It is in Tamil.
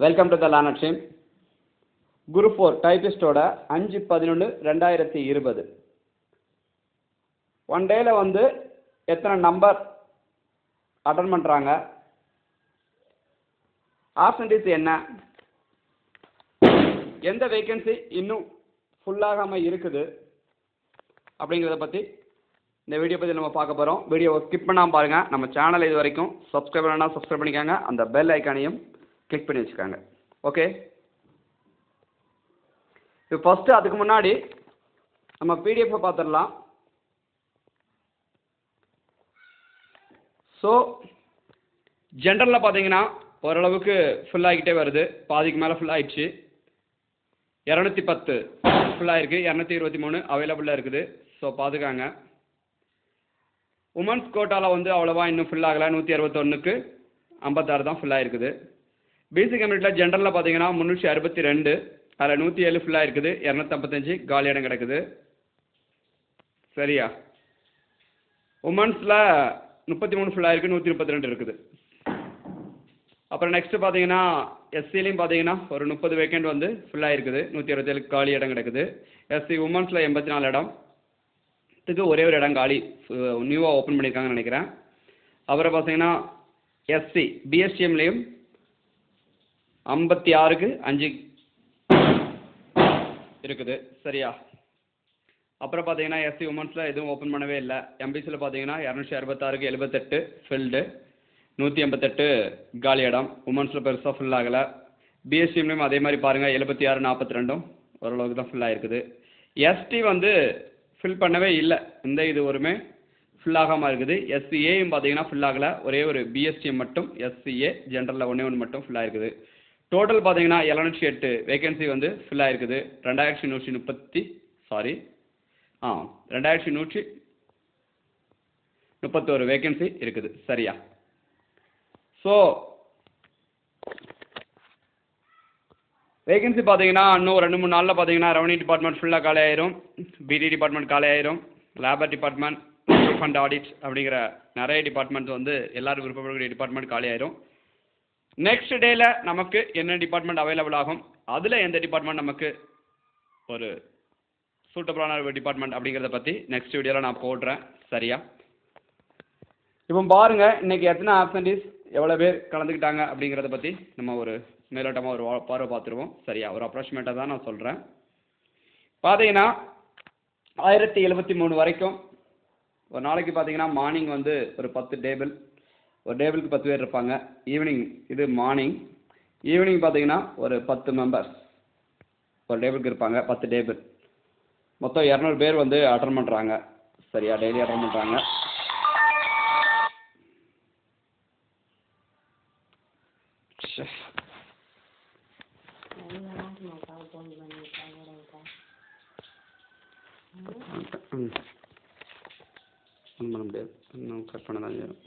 Welcome to the learner team. Group 4 டைபிஸ்டோட 5/11/2020 one டேல வந்து எத்தனை நம்பர் அட்டன் பண்ணுறாங்க, ஆப்சன்டீஸ் என்ன, எந்த வேகன்சி இன்னும் ஃபுல்லாகாமல் இருக்குது அப்படிங்கிறத பற்றி இந்த வீடியோ பற்றி நம்ம பார்க்க போகிறோம். வீடியோவை ஸ்கிப் பண்ணாமல் பாருங்கள். நம்ம சேனல் இது வரைக்கும் சப்ஸ்கிரைப் பண்ணால் சப்ஸ்கிரைப் பண்ணிக்கோங்க. அந்த பெல் ஐக்கானையும் கிளிக் பண்ணி வச்சுக்கோங்க. ஓகே, இப்போ ஃபஸ்ட்டு அதுக்கு முன்னாடி நம்ம பிடிஎஃப்பை பார்த்துடலாம். ஸோ ஜென்ரலில் பார்த்தீங்கன்னா ஓரளவுக்கு ஃபுல்லாகிக்கிட்டே வருது. பாதிக்கு மேலே ஃபுல்லாகிடுச்சு. 210 ஃபுல்லாகிருக்கு. 223 அவைலபிளாக இருக்குது. ஸோ பார்த்துக்காங்க. உமன்ஸ் கோட்டாவில் வந்து அவ்வளோவா இன்னும் ஃபுல்லாகலை. 161க்கு 56 தான் ஃபுல்லாக இருக்குது. பிசி கம்யூனிட்டியில் ஜென்ரலில் பார்த்தீங்கன்னா 362, அதில் 107 ஃபுல்லாக இருக்குது. 255 காலி இடம் கிடக்குது. சரியா? உமன்ஸில் 33 ஃபுல்லாக இருக்குது. 132 இருக்குது. அப்புறம் நெக்ஸ்ட்டு பார்த்தீங்கன்னா எஸ்சிலையும் பார்த்தீங்கன்னா ஒரு 30 வேக்கண்ட் வந்து ஃபுல்லாக இருக்குது. 127 காலி இடம் கிடக்குது. எஸ்சி உமன்ஸில் 84 இடத்துக்கு ஒரே ஒரு இடம் காலி நியூவாக ஓப்பன் பண்ணியிருக்காங்கன்னு நினைக்கிறேன். அப்புறம் பார்த்தீங்கன்னா எஸ்சி பிஎஸ்டிஎம்லேயும் 56க்கு 5 இருக்குது. சரியா? அப்புறம் பார்த்தீங்கன்னா எஸ்சி உமன்ஸில் எதுவும் ஓப்பன் பண்ணவே இல்லை. எம்பிசியில் பார்த்தீங்கன்னா 266க்கு 78 ஃபில்டு, 188 காலி இடம். உமன்ஸில் பெருசாக ஃபுல் ஆகலை. பிஎஸ்டிஎம்லேயும் அதே மாதிரி பாருங்கள், 76 42 ஓரளவுக்கு தான் ஃபுல்லாக இருக்குது. எஸ்டி வந்து ஃபில் பண்ணவே இல்லை. இந்த இது ஒருமே ஃபுல்லாகாமல் இருக்குது. எஸ்சிஏயும் பார்த்தீங்கன்னா ஃபுல் ஆகலை. ஒரே ஒரு பிஎஸ்டிஎம் மட்டும் எஸ்சிஏ ஜென்ரலில் ஒன்று மட்டும் ஃபுல்லாக இருக்குது. டோட்டல் பார்த்தீங்கன்னா 708 வேகன்சி வந்து ஃபுல்லாக இருக்குது. 2131 வேகன்சி இருக்குது. சரியா? ஸோ வேகன்சி பார்த்தீங்கன்னா இன்னும் 2-3 நாளில் பார்த்தீங்கன்னா ரெவன்யூ டிபார்ட்மெண்ட் ஃபுல்லாக காலி ஆயிரும். பிடி டிபார்ட்மெண்ட் காலி ஆயிரும். லேபர் டிபார்ட்மெண்ட், ஃபண்ட் ஆடிட் அப்படிங்கிற நிறைய டிபார்ட்மெண்ட் வந்து எல்லாரும் விருப்பப்படக்கூடிய டிபார்ட்மெண்ட் காலி ஆயிரும். நெக்ஸ்ட் டேல நமக்கு என்ன டிபார்ட்மெண்ட் அவைலபிள் ஆகும், அதில் எந்த டிபார்ட்மெண்ட் நமக்கு ஒரு சூட்டபிளான ஒரு டிபார்ட்மெண்ட் அப்படிங்கிறத பற்றி நெக்ஸ்ட் வீடியோவில் நான் போடுறேன். சரியா? இப்போ பாருங்கள், இன்றைக்கி எத்தனை ஆப்சன்டீஸ் எவ்வளோ பேர் கலந்துக்கிட்டாங்க அப்படிங்கிறத பற்றி நம்ம ஒரு மேலோட்டமாக ஒரு பார்வை பார்த்துருவோம். சரியா? ஒரு அப்ராக்சிமேட்டாக தான் நான் சொல்கிறேன். பார்த்தீங்கன்னா 1073 வரைக்கும் ஒரு நாளைக்கு பார்த்தீங்கன்னா மார்னிங் வந்து ஒரு 10 டேபிள், ஒரு டேபிளுக்கு 10 பேர் இருப்பாங்க. ஈவினிங் இது மார்னிங். ஈவினிங் பார்த்தீங்கன்னா ஒரு 10 மெம்பர்ஸ் ஒரு டேபிளுக்கு இருப்பாங்க. 10 டேபிள் மொத்தம் 200 பேர் வந்து அட்டன் பண்ணுறாங்க. சரியா? டெய்லி அட்டன் பண்ணுறாங்க. ஒன்றும் பண்ண முடியாது, இன்னும் கட் பண்ண தான் செய்யணும்.